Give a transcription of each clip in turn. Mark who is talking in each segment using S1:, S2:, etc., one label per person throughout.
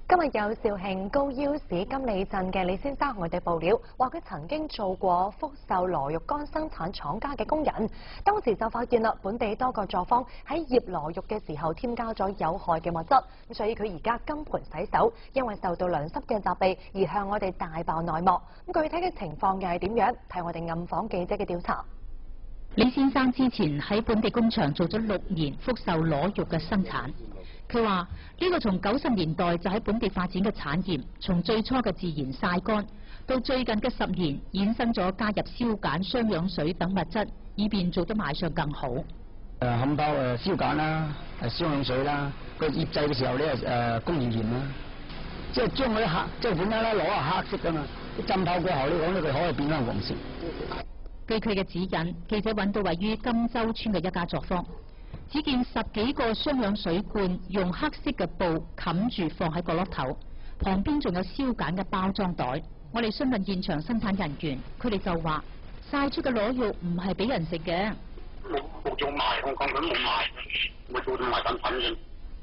S1: 今日有肇慶高腰市金里鎮嘅李先生同我哋報料，話佢曾經做過福壽螺肉乾生產廠家嘅工人，當時就發現啦，本地多個作坊喺醃螺肉嘅時候添加咗有害嘅物質，咁所以佢而家金盆洗手，因為受到良心嘅責備而向我哋大爆內幕。咁具體嘅情況又係點樣？睇我哋暗訪記者嘅調查。
S2: 李先生之前喺本地工場做咗6年福壽螺肉嘅生產。佢話呢個從90年代就喺本地發展嘅產業，從最初嘅自然曬乾，到最近嘅10年衍生咗加入硝鹼、雙氧水等物質，以便做得賣相更好。
S3: 冚包硝鹼啦、雙氧水啦，個醃製嘅時候咧工業鹽啦，即係將嗰啲黑，即係本身咧攞係黑色噶嘛，浸泡過後呢講咧佢可以變翻黃色。
S2: 據佢嘅指引，記者揾到位於金洲村嘅一家作坊。只見10幾個雙氧水罐用黑色嘅布冚住放喺角落頭，旁邊仲有硝鹼嘅包裝袋。我哋詢問現場生產人員，佢哋就話曬出嘅螺肉唔係俾人食嘅。
S4: 冇做賣，我講緊冇賣，冇做賣產品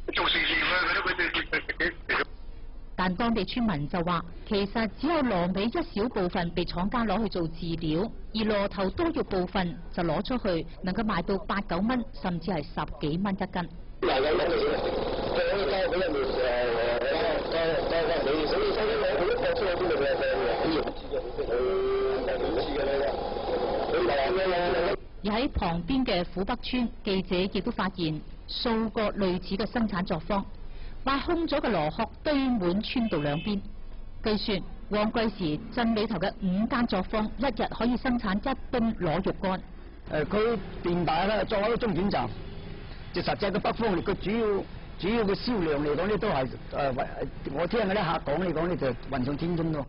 S4: 嘅，做試試啦，佢
S2: 但當地村民就話，其實只有螺尾一小部分被廠家攞去做飼料，而螺頭多肉部分就攞出去，能夠賣到8、9蚊，甚至係10幾蚊一斤。而喺旁邊嘅虎北村，記者亦都發現數個類似嘅生產作坊。挖空咗嘅螺殼堆滿村道兩邊。據說旺季時鎮裏頭嘅5間作坊一日可以生產1噸螺肉乾。
S3: 佢變大啦，作為一個中轉站。就實際嘅北方，佢主要嘅銷量嚟講咧，都係我聽嗰啲客講嚟講咧，就運上天津咯。